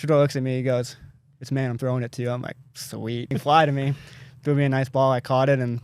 Shedeur looks at me, he goes, "It's man, I'm throwing it to you." I'm like, sweet. He fly to me, threw me a nice ball, I caught it, and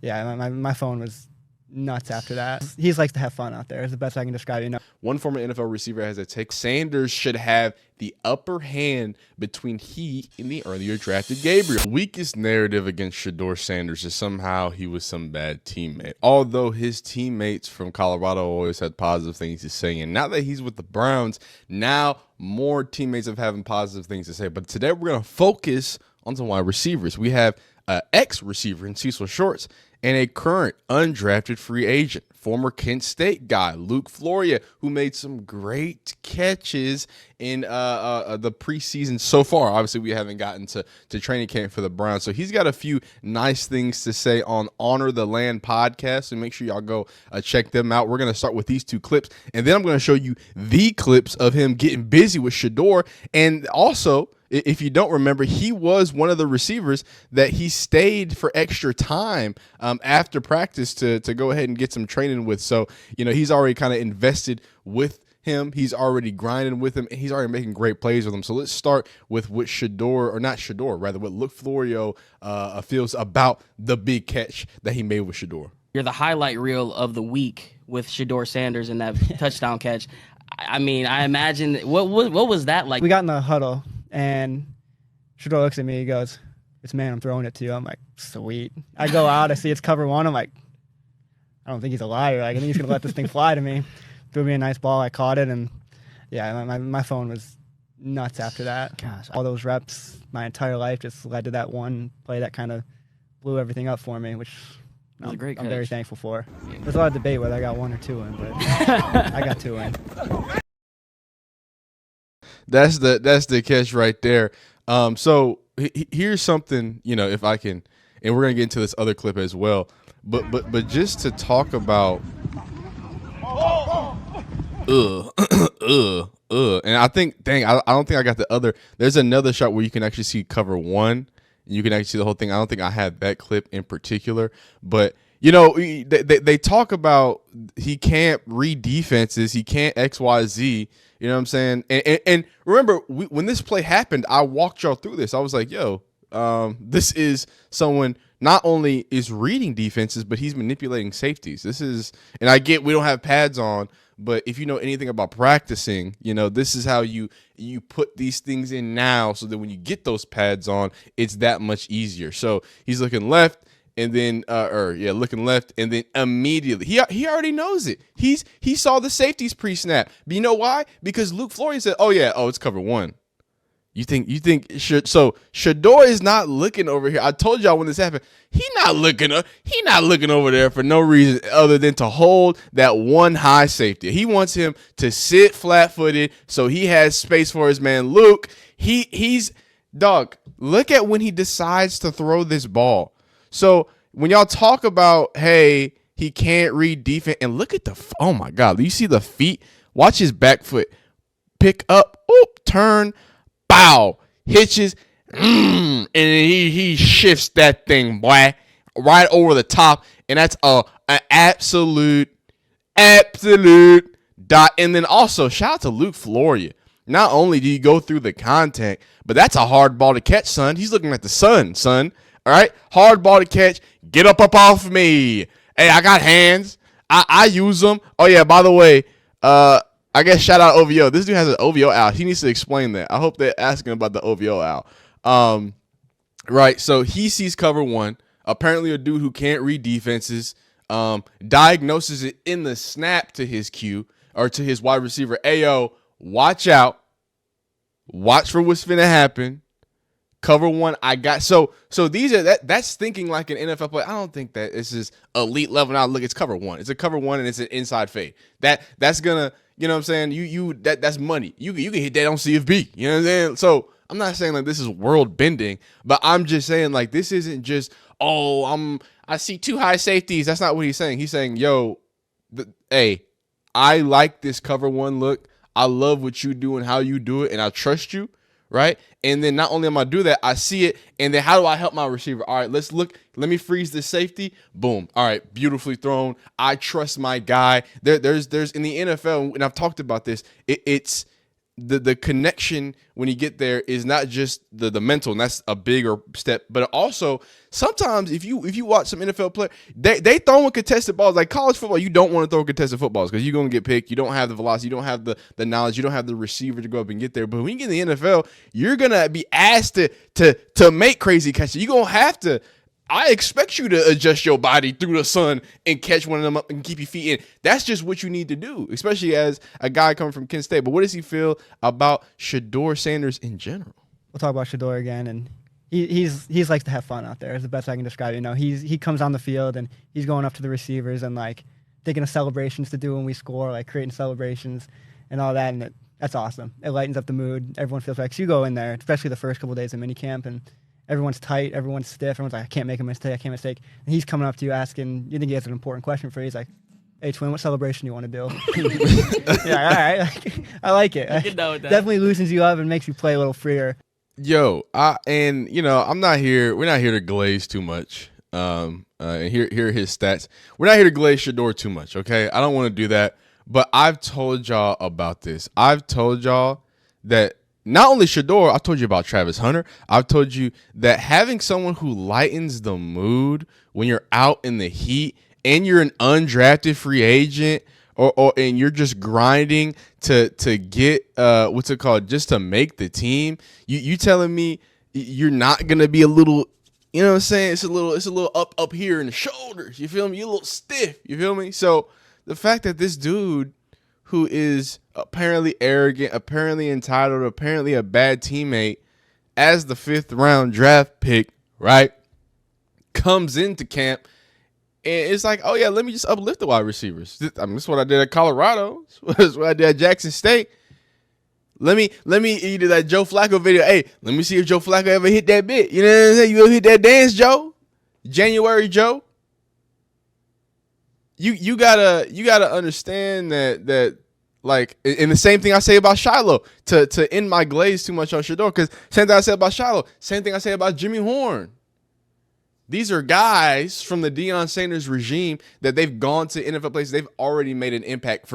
yeah, my phone was nuts after that. He likes to have fun out there. It's the best I can describe it. One former NFL receiver has a take. Sanders should have the upper hand between he and the earlier drafted Gabriel. The weakest narrative against Shedeur Sanders is somehow he was some bad teammate. Although his teammates from Colorado always had positive things to say. And now that he's with the Browns, now more teammates have having positive things to say. But today we're going to focus on some wide receivers. We have an ex-receiver in Cecil Shorts and a current undrafted free agent, former Kent State guy, Luke Floria, who made some great catches in the preseason so far. Obviously, we haven't gotten to training camp for the Browns, so he's got a few nice things to say on Honor the Land podcast, so make sure y'all go check them out. We're going to start with these two clips, and then I'm going to show you the clips of him getting busy with Shedeur, and also, if you don't remember, he was one of the receivers that he stayed for extra time after practice to go ahead and get some training with. So, he's already kind of invested with him. He's already grinding with him, and he's already making great plays with him. So let's start with what what Luke Florio feels about the big catch that he made with Shedeur. You're the highlight reel of the week with Shedeur Sanders and that touchdown catch. I mean, I imagine, what was that like? We got in the huddle, and Shedeur looks at me, he goes, "It's man, I'm throwing it to you." I'm like, sweet. I go out, I see it's cover one. I'm like, I don't think he's a liar. I think he's going to let this thing fly to me. Threw me a nice ball, I caught it, and yeah, my phone was nuts after that. Gosh. All those reps, my entire life just led to that one play that kind of blew everything up for me, which was a great I'm catch. very thankful for. There's a lot of debate whether I got one or two in, but I got two in. That's the catch right there. So here's something, if I can, and we're gonna get into this other clip as well. But just to talk about, and I think, I don't think I got the other. There's another shot where you can actually see cover one. You can actually see the whole thing. I don't think I had that clip in particular, but they talk about he can't read defenses, he can't XYZ. You know what I'm saying? And remember, when this play happened, I walked y'all through this. I was like, yo, this is someone not only is reading defenses, but he's manipulating safeties. And I get we don't have pads on, but if you know anything about practicing, this is how you put these things in now so that when you get those pads on, it's that much easier. So he's looking left. And then, looking left, and then immediately he already knows it. He saw the safeties pre-snap. But you know why? Because Luke Floria said, it's cover one. You think Shedeur is not looking over here. I told y'all when this happened, he not looking over there for no reason other than to hold that one high safety. He wants him to sit flat-footed so he has space for his man Luke. He's dog. Look at when he decides to throw this ball. So when y'all talk about, hey, he can't read defense, and look at oh my God, you see the feet? Watch his back foot. Pick up, turn, bow, hitches, and he shifts that thing, boy, right over the top, and that's an absolute dot. And then also, shout out to Luke Floria. Not only do you go through the contact, but that's a hard ball to catch, son. He's looking at the sun, son. All right, hard ball to catch. Get up off me. Hey, I got hands. I use them. Oh yeah, by the way, I guess shout out OVO. This dude has an OVO out. He needs to explain that. I hope they're asking about the OVO out. Right. So he sees cover one. Apparently, a dude who can't read defenses diagnoses it in the snap to his cue or to his wide receiver. Ayo, watch out. Watch for what's finna happen. Cover one, I got so these are that's thinking like an NFL player. I don't think that this is elite level. Now look, it's cover one. It's a cover one and it's an inside fade. That's gonna, you know what I'm saying? That's money. You can hit that on CFB. You know what I'm saying? So I'm not saying like this is world bending, but I'm just saying like this isn't just I see two high safeties. That's not what he's saying. He's saying, hey, I like this cover one look. I love what you do and how you do it, and I trust you. Right. And then not only am I do that, I see it. And then how do I help my receiver? All right, let's look. Let me freeze the safety. Boom. All right. Beautifully thrown. I trust my guy. There's in the NFL, and I've talked about this. It's the connection when you get there is not just the mental, and that's a bigger step, but also sometimes if you watch some NFL players, they throwing contested balls. Like college football, you don't want to throw contested footballs because you're going to get picked. You don't have the velocity, you don't have the knowledge, you don't have the receiver to go up and get there. But when you get in the NFL, you're going to be asked to make crazy catches. You're going to have to. I expect you to adjust your body through the sun and catch one of them up and keep your feet in. That's just what you need to do, especially as a guy coming from Kent State. But what does he feel about Shedeur Sanders in general? We'll talk about Shedeur again, and he's likes to have fun out there. Is the best I can describe it. You know, he comes on the field and he's going up to the receivers and like thinking of celebrations to do when we score, like creating celebrations and all that, and that's awesome. It lightens up the mood. Everyone feels like, so you go in there, especially the first couple of days of minicamp, and everyone's tight, everyone's stiff, everyone's like, I can't make a mistake, I can't mistake. And he's coming up to you asking, you think he has an important question for you? He's like, hey, Twin, what celebration do you want to do? Yeah, all right. Like, I like it. You can know that. Definitely loosens you up and makes you play a little freer. Yo, we're not here to glaze too much. And here are his stats. We're not here to glaze Shedeur too much, okay? I don't want to do that. But I've told y'all about this. I've told y'all that not only Shedeur, I've told you about Travis Hunter. I've told you that having someone who lightens the mood when you're out in the heat and you're an undrafted free agent and you're just grinding to get what's it called, just to make the team. You telling me you're not gonna be a little, you know what I'm saying? It's a little up here in the shoulders. You feel me? You're a little stiff. You feel me? So the fact that this dude who is apparently arrogant, apparently entitled, apparently a bad teammate, as the 5th round draft pick, right, comes into camp, and it's like, oh yeah, let me just uplift the wide receivers. I mean, this is what I did at Colorado. This is what I did at Jackson State. Let me either that Joe Flacco video. Hey, let me see if Joe Flacco ever hit that bit. You know what I'm saying? You ever hit that dance, Joe? January Joe. You gotta understand that like, and the same thing I say about Shiloh, to end my glaze too much on Shedeur, because same thing I said about Shiloh, same thing I say about Jimmy Horn. These are guys from the Deion Sanders regime that they've gone to NFL places. They've already made an impact.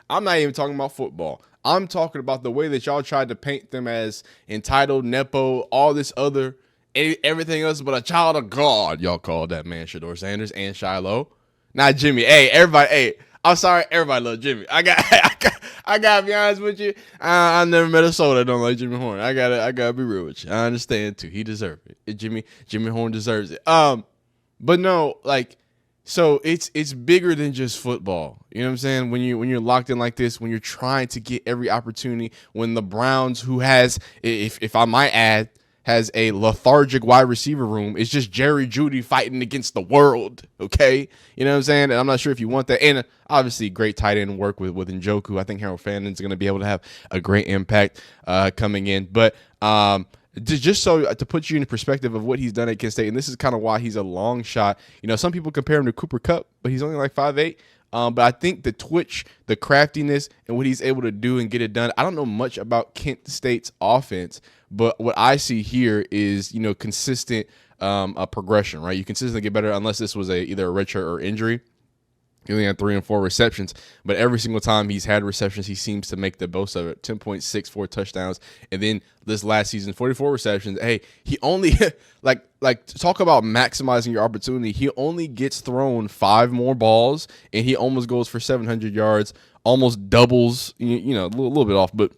I'm not even talking about football. I'm talking about the way that y'all tried to paint them as entitled, nepo, all this other, everything else but a child of God. Y'all called that man Shedeur Sanders and Shiloh. Not Jimmy. Hey, everybody. Hey, I'm sorry. Everybody love Jimmy. I gotta be honest with you. I never met a soul that don't like Jimmy Horn. I gotta be real with you. I understand too. He deserves it. Jimmy Horn deserves it. But no, like, so it's bigger than just football. You know what I'm saying? When you're locked in like this, when you're trying to get every opportunity, when the Browns, who has, if I might add, has a lethargic wide receiver room. It's just Jerry Jeudy fighting against the world, okay? You know what I'm saying? And I'm not sure if you want that. And obviously, great tight end work with Njoku. I think Harold Fannon's going to be able to have a great impact coming in. But just so to put you in perspective of what he's done at Kent State, and this is kind of why he's a long shot. You know, some people compare him to Cooper Kupp, but he's only like 5'8". But I think the twitch, the craftiness, and what he's able to do and get it done. I don't know much about Kent State's offense, but what I see here is, you know, consistent progression, right? You consistently get better unless this was either a redshirt or injury. He only had 3 and 4 receptions, but every single time he's had receptions, he seems to make the most of it. 10.64 touchdowns, and then this last season, 44 receptions. Hey, he only like talk about maximizing your opportunity. He only gets thrown 5 more balls, and he almost goes for 700 yards, almost doubles. You know, a little bit off, but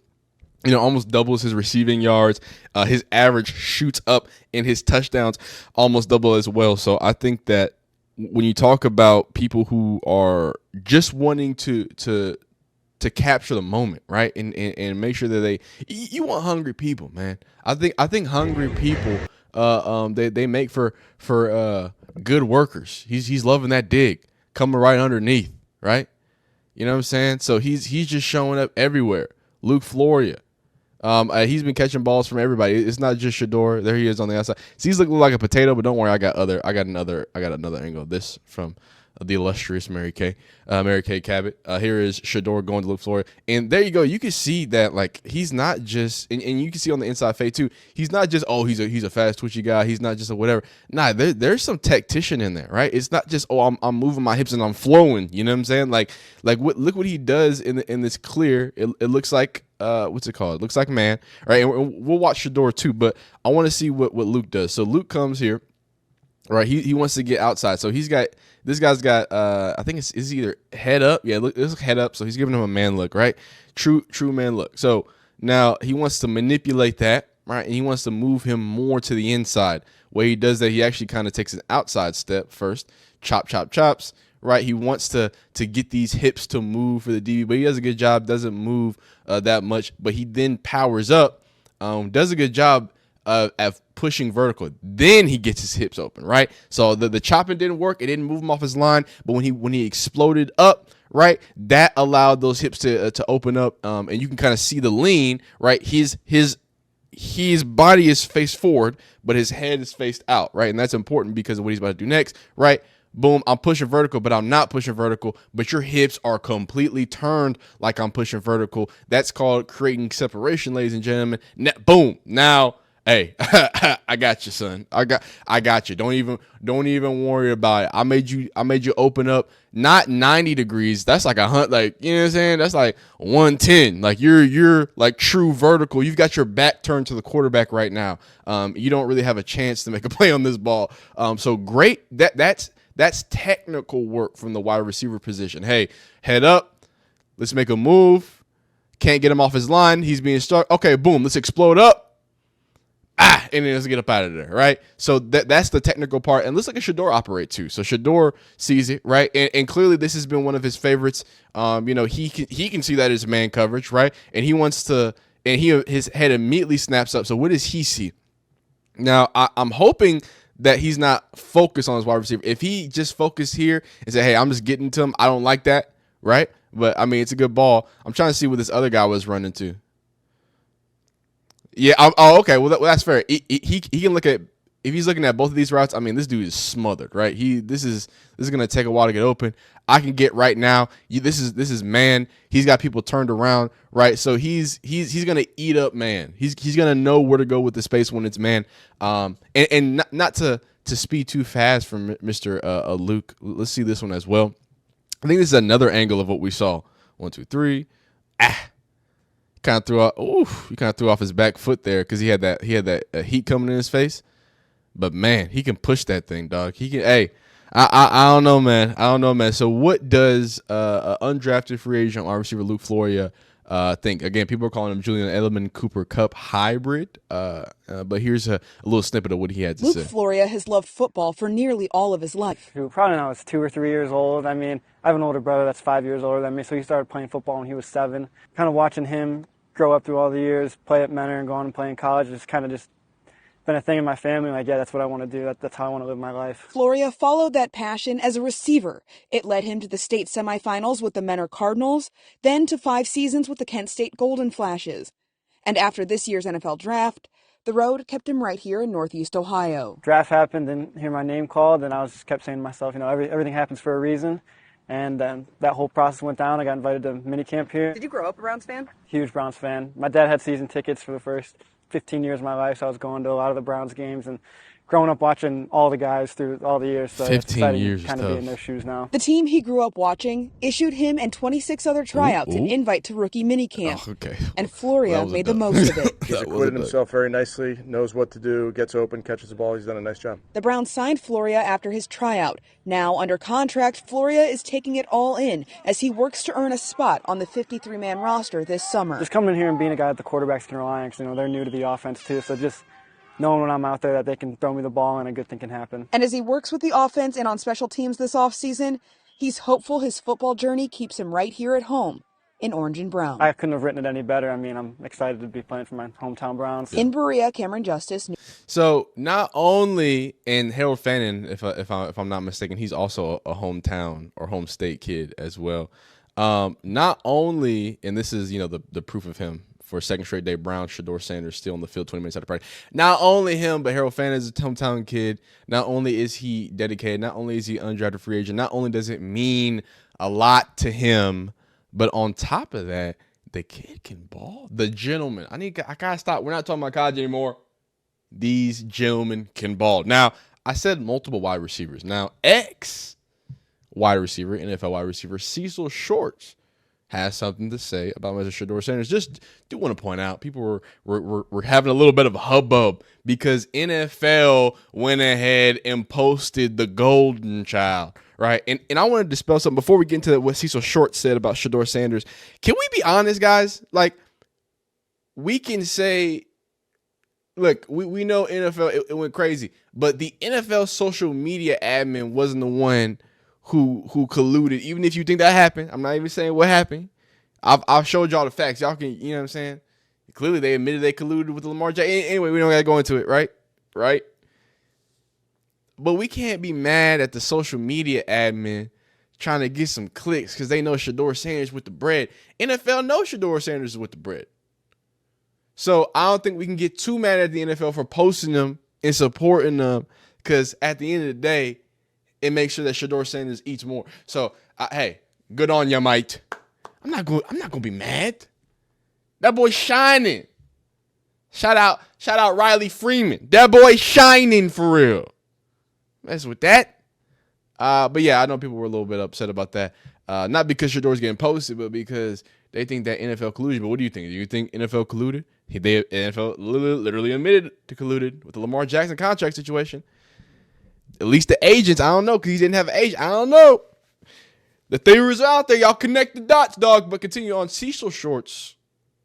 you know, almost doubles his receiving yards. His average shoots up, and his touchdowns almost double as well. So I think that when you talk about people who are just wanting to capture the moment, right, and make sure that you want hungry people, man. I think hungry people they make for good workers. He's loving that dig coming right underneath, right? You know what I'm saying? So he's just showing up everywhere. Luke Floria. He's been catching balls from everybody. It's not just Shedeur. There he is on the outside. So he's looking like a potato, but don't worry, I got another angle of this from the illustrious Mary Kay Cabot. Here is Shedeur going to Luke Floria, and there you go. You can see that, like, he's not just, and you can see on the inside fade too. He's not just, oh, he's a fast twitchy guy. He's not just a whatever. Nah, there's some tactician in there, right? It's not just, oh, I'm moving my hips and I'm flowing. You know what I'm saying? Like look what he does in this clear. It looks like what's it called? Looks like man, right? And we'll watch Shedeur too, but I want to see what Luke does. So Luke comes here, right? He wants to get outside. So this guy's got I think it's either head up. Yeah, look, this is head up. So he's giving him a man look, right? True man look. So now he wants to manipulate that, right? And he wants to move him more to the inside. Way he does that, he actually kind of takes an outside step first. Chops, right? He wants to get these hips to move for the DB, but he does a good job, doesn't move that much, but he then powers up, does a good job at pushing vertical. Then he gets his hips open, right? So the chopping didn't work. It didn't move him off his line, but when he exploded up, right, that allowed those hips to open up, and you can kind of see the lean, right? His body is face forward, but his head is faced out, right? And that's important because of what he's about to do next, right? Boom, I'm pushing vertical, but I'm not pushing vertical, but your hips are completely turned like I'm pushing vertical. That's called creating separation, ladies and gentlemen. Boom. Now, hey, I got you, son. I got you. Don't even worry about it. I made you open up not 90 degrees. That's like like, you know what I'm saying? That's like 110. Like you're like true vertical. You've got your back turned to the quarterback right now. You don't really have a chance to make a play on this ball. So great. That's technical work from the wide receiver position. Hey, head up. Let's make a move. Can't get him off his line. He's being stuck. Okay, boom. Let's explode up. And then let's get up out of there, right? So that's the technical part. And let's look at Shedeur operate too. So Shedeur sees it, right? And clearly this has been one of his favorites. He can see that as man coverage, right? And he wants to, and his head immediately snaps up. So what does he see? Now, I'm hoping that he's not focused on his wide receiver. If he just focused here and say, hey, I'm just getting to him, I don't like that, right? But, I mean, it's a good ball. I'm trying to see what this other guy was running to. Yeah, okay. Well, that's fair. He can look at, if he's looking at both of these routes, I mean, this dude is smothered, right? This is going to take a while to get open. I can get right now. This is man. He's got people turned around, right? So he's going to eat up man. He's going to know where to go with the space when it's man. And not to speed too fast from Mr. Luke. Let's see this one as well. I think this is another angle of what we saw. 1, 2, 3. Kind of threw out. He kind of threw off his back foot there because he had that heat coming in his face. But man, he can push that thing, dog. He can. Hey, I don't know, man. So what does undrafted free agent wide receiver Luke Floria think? Again, people are calling him Julian Edelman Cooper Kupp hybrid. But here's a little snippet of what he had to say. Luke Floria has loved football for nearly all of his life. Probably when I was 2 or 3 years old. I mean, I have an older brother that's 5 years older than me, so he started playing football when he was 7. Kind of watching him grow up through all the years, play at Mentor and go on and play in college, it's kind of just been a thing in my family. Like, yeah, that's what I want to do. That's how I want to live my life. Floria followed that passion as a receiver. It led him to the state semifinals with the Mentor Cardinals, then to 5 seasons with the Kent State Golden Flashes. And after this year's NFL draft, the road kept him right here in Northeast Ohio. Draft happened, didn't hear my name called, and I just kept saying to myself, everything happens for a reason. And that whole process went down. I got invited to minicamp here. Did you grow up a Browns fan? Huge Browns fan. My dad had season tickets for the first 15 years of my life, so I was going to a lot of the Browns games and growing up watching all the guys through all the years. So 15 years kind of be in their shoes now. The team he grew up watching issued him and 26 other tryouts an invite to rookie minicamp. Oh, okay. And Floria made the most of it. He's acquitted himself very nicely, knows what to do, gets open, catches the ball. He's done a nice job. The Browns signed Floria after his tryout. Now, under contract, Floria is taking it all in as he works to earn a spot on the 53-man roster this summer. Just coming in here and being a guy that the quarterbacks can rely on, because they're new to the offense too, so just knowing when I'm out there that they can throw me the ball and a good thing can happen. And as he works with the offense and on special teams this offseason, he's hopeful his football journey keeps him right here at home in orange and brown. I couldn't have written it any better. I mean, I'm excited to be playing for my hometown Browns. In Berea, Cameron Justice. So not only, and Harold Fannin, if I'm not mistaken, he's also a hometown or home state kid as well. Not only, and this is the proof of him. For a second straight day, Brown, Shedeur Sanders still on the field 20 minutes after practice. Not only him, but Harold Fannin is a hometown kid. Not only is he dedicated, not only is he undrafted free agent, not only does it mean a lot to him, but on top of that, the kid can ball. The gentleman. I gotta stop. We're not talking about college anymore. These gentlemen can ball. Now, I said multiple wide receivers. Now, wide receiver, NFL wide receiver, Cecil Shorts has something to say about Mr. Shedeur Sanders. Just do want to point out, people were having a little bit of a hubbub because NFL went ahead and posted the golden child, right? And I want to dispel something before we get into what Cecil Short said about Shedeur Sanders. Can we be honest, guys? Like, we can say, look, we know NFL, it went crazy, but the NFL social media admin wasn't the one who colluded. Even if you think that happened, I'm not even saying what happened. I've showed y'all the facts. Y'all can, you know what I'm saying? Clearly, they admitted they colluded with Lamar Jackson. Anyway, we don't got to go into it, right? Right? But we can't be mad at the social media admin trying to get some clicks because they know Shedeur Sanders with the bread. NFL knows Shedeur Sanders is with the bread. So I don't think we can get too mad at the NFL for posting them and supporting them because at the end of the day, it makes sure that Shedeur Sanders eats more. So, hey, good on ya, mate. I'm not gonna be mad. That boy shining. Shout out Riley Freeman. That boy shining for real. Mess with that. But yeah, I know people were a little bit upset about that. Not because Shedeur's getting posted, but because they think that NFL collusion. But what do you think? Do you think NFL colluded? NFL literally admitted to colluded with the Lamar Jackson contract situation. At least the agents, I don't know, because he didn't have an agent. I don't know. The theories are out there. Y'all connect the dots, dog. But continue on. Cecil Shorts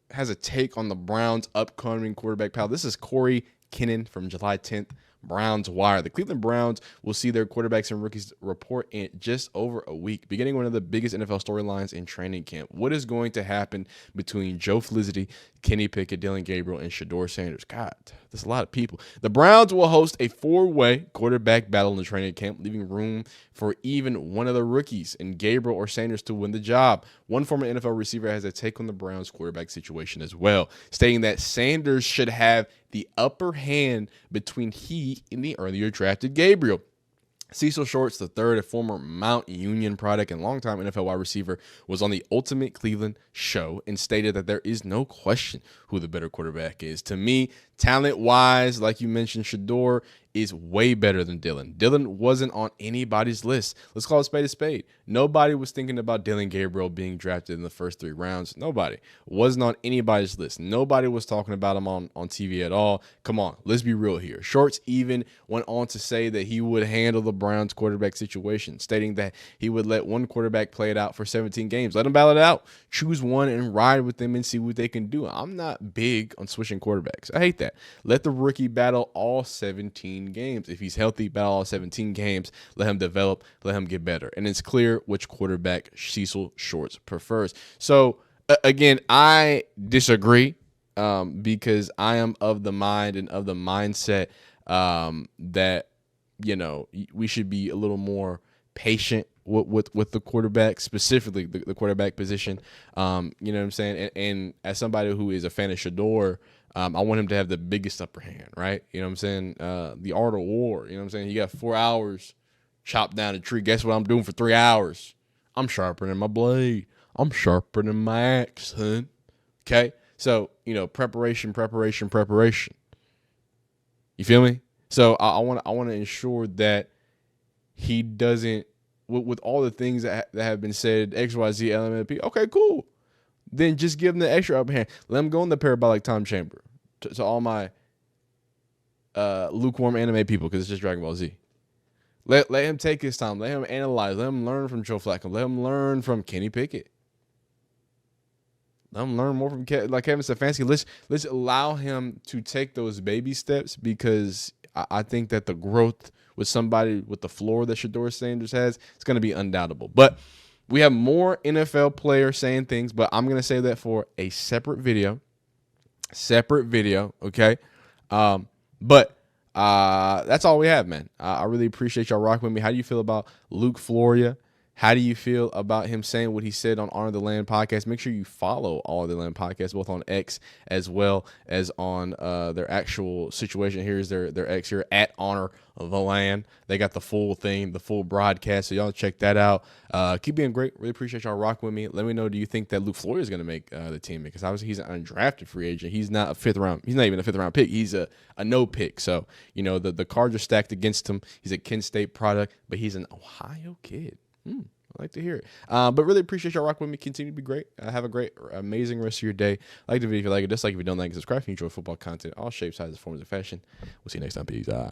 has a take on the Browns' upcoming quarterback battle. This is Corey Kinnan from July 10th. Browns Wire. The Cleveland Browns will see their quarterbacks and rookies report in just over a week, beginning one of the biggest NFL storylines in training camp. What is going to happen between Joe Felicity, Kenny Pickett, Dylan Gabriel, and Shedeur Sanders? God, there's a lot of people. The Browns will host a four-way quarterback battle in the training camp, leaving room for even one of the rookies in Gabriel or Sanders to win the job. One former NFL receiver has a take on the Browns quarterback situation as well, stating that Sanders should have the upper hand between he and the earlier drafted Gabriel. Cecil Shorts, the third, a former Mount Union product and longtime NFL wide receiver, was on the Ultimate Cleveland show and stated that there is no question who the better quarterback is. To me, talent-wise, like you mentioned, Shedeur is way better than Dylan. Dylan wasn't on anybody's list. Let's call a spade a spade. Nobody was thinking about Dylan Gabriel being drafted in the first 3 rounds. Nobody. Wasn't on anybody's list. Nobody was talking about him on TV at all. Come on, let's be real here. Shorts even went on to say that he would handle the Browns quarterback situation, stating that he would let one quarterback play it out for 17 games. Let them battle it out. Choose one and ride with them and see what they can do. I'm not big on switching quarterbacks. I hate that. Let the rookie battle all 17 games. If he's healthy, battle all 17 games. Let him develop. Let him get better. And it's clear which quarterback Cecil Shorts prefers. So, again, I disagree because I am of the mind and of the mindset that, you know, we should be a little more patient with the quarterback, specifically the quarterback position. You know what I'm saying? And as somebody who is a fan of Shedeur, I want him to have the biggest upper hand, right? You know what I'm saying? The art of war. You know what I'm saying? You got 4 hours, chop down a tree. Guess what I'm doing for 3 hours? I'm sharpening my blade. I'm sharpening my axe, son. Okay? So, you know, preparation. You feel me? So I want to ensure that he doesn't, with all the things that have been said, XYZ, LMNP, okay, cool. Then just give him the extra upper hand. Let him go in the parabolic time chamber. To all my lukewarm anime people, because it's just Dragon Ball Z. Let him take his time. Let him analyze. Let him learn from Joe Flacco. Let him learn from Kenny Pickett. Let him learn more from like Kevin Stefanski. Let's allow him to take those baby steps, because I think that the growth with somebody with the floor that Shedeur Sanders has, it's going to be undoubtable. But we have more NFL players saying things, but I'm going to say that for a separate video. Okay? But that's all we have, man. I really appreciate y'all rocking with me. How do you feel about Luke Floria? How do you feel about him saying what he said on Honor the Land podcast? Make sure you follow Honor the Land podcast, both on X as well as on their actual situation. Here's their X here, at Honor the Land. They got the full thing, the full broadcast, so y'all check that out. Keep being great. Really appreciate y'all rocking with me. Let me know, do you think that Luke Floria is going to make the team? Because obviously he's an undrafted free agent. He's not a 5th round. He's not even a 5th round pick. He's a no pick. So, you know, the cards are stacked against him. He's a Kent State product, but he's an Ohio kid. I like to hear it. But really appreciate y'all rocking with me. Continue to be great. Have a great, amazing rest of your day. Like the video if you like it. Dislike if you don't like it. Subscribe if you enjoy football content. All shapes, sizes, forms, and fashion. We'll see you next time. Peace.